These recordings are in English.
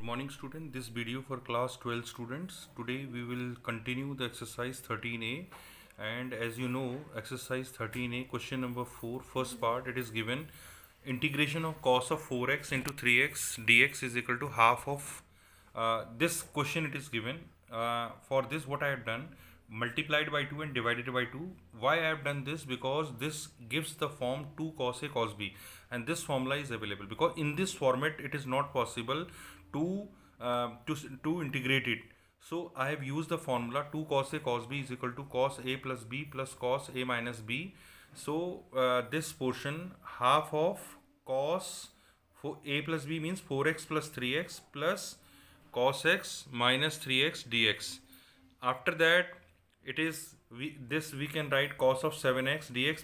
morning student, this video for class 12 students. Today we will continue the exercise 13a, and as you know, exercise 13a question number 4, first part, it is given integration of cos of 4x into 3x dx is equal to half of this question. It is given for this what I have done, multiplied by 2 and divided by 2. Why I have done this? Because this gives the form 2 cos a cos b, and this formula is available because in this format it is not possible to to integrate it. So I have used the formula 2 cos a cos b is equal to cos a plus b plus cos a minus b. So this portion, half of cos for a plus b means 4x plus 3x plus cos x minus 3x dx. After that, it is we can write cos of 7x dx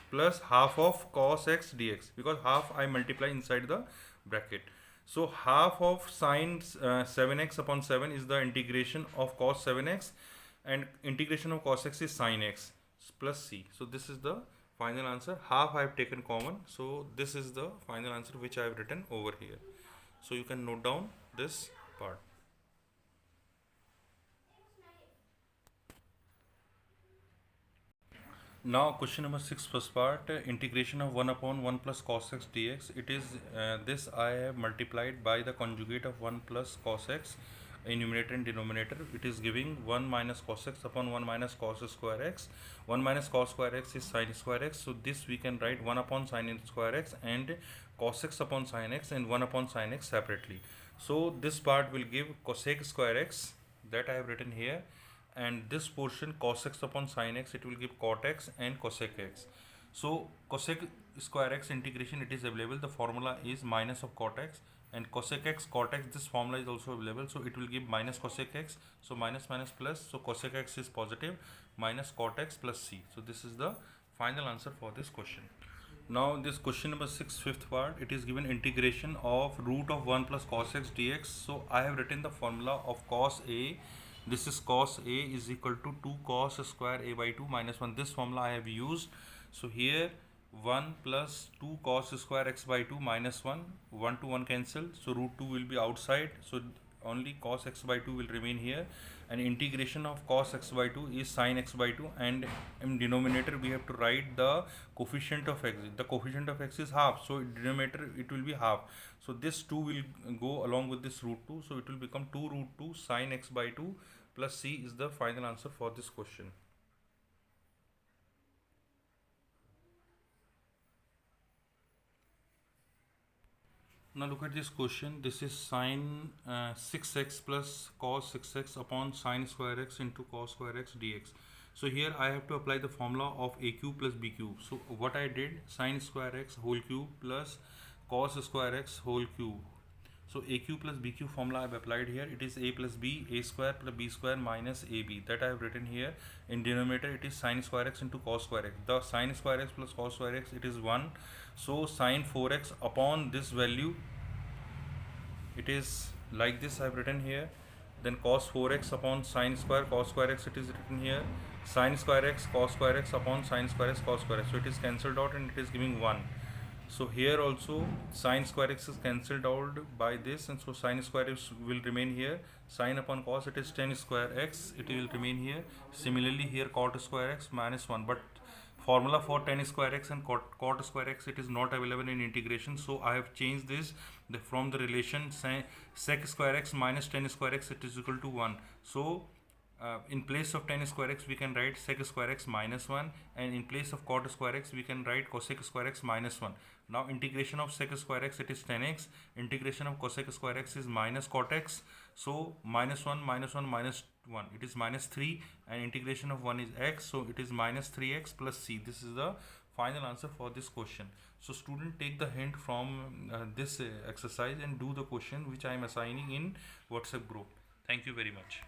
plus half of cos x dx, because half I multiply inside the bracket. So half of sine 7x upon 7 is the integration of cos 7x, and integration of cos x is sine x plus c. So this is the final answer. Half I have taken common, so this is the final answer which I have written over here. So you can note down this part. Now question number 6, first part, integration of 1 upon 1 plus cos x dx. It is this I have multiplied by the conjugate of 1 plus cos x in numerator and denominator. It is giving 1 minus cos x upon 1 minus cos square x. 1 minus cos square x is sin square x. So this we can write 1 upon sin square x and cos x upon sin x and 1 upon sin x separately. So this part will give cosec square x, that I have written here, and this portion cos x upon sin x, it will give cot x and cosec x. So cosec square x integration, it is available. The formula is minus of cot x, and cosec x cot x, this formula is also available. So it will give minus cosec x. So minus minus plus, so cosec x is positive, minus cot x plus c. So this is the final answer for this question. Now this question number 6, fifth part, it is given integration of root of 1 plus cos x dx. So I have written the formula of cos a. This is cos a is equal to 2 cos square a by 2 minus 1. This formula I have used. So here 1 plus 2 cos square x by 2 minus 1, 1 to 1 cancel. So root 2 will be outside. So only cos x by 2 will remain here, and integration of cos x by 2 is sin x by 2, and in denominator we have to write the coefficient of x. The coefficient of x is half, so in denominator it will be half. So this 2 will go along with this root 2, so it will become 2 root 2 sin x by 2 plus c is the final answer for this question. Now look at this question. This is sine 6x plus cos 6x upon sine square x into cos square x dx. So here I have to apply the formula of a cube plus b cube. So what I did, sine square x whole cube plus cos square x whole cube. So a cube plus b cube formula I have applied here. It is a plus b, a square plus b square minus ab. That I have written here. In denominator it is sine square x into cos square x. The sine square x plus cos square x, it is 1. So sine 4x upon this value, it is like this I have written here. Then cos 4x upon sine square cos square x, it is written here. Sine square x cos square x upon sine square x cos square x. So it is cancelled out and it is giving 1. So here also sine square x is cancelled out by this, and so sine square x will remain here. Sine upon cos, it is tan square x, it will remain here. Similarly here cot square x minus 1, but formula for tan square x and cot square x, it is not available in integration. So I have changed this from the relation sec square x minus tan square x, it is equal to 1. So in place of tan square x we can write sec square x minus 1, and in place of cot square x we can write cosec square x minus 1. Now integration of sec square x, it is tan x, integration of cosec square x is minus cot x. So minus 1 minus 1 minus 1, it is minus 3, and integration of 1 is x, so it is minus 3x plus c. This is the final answer for this question. So student, take the hint from this exercise and do the question which I am assigning in WhatsApp group. Thank you very much.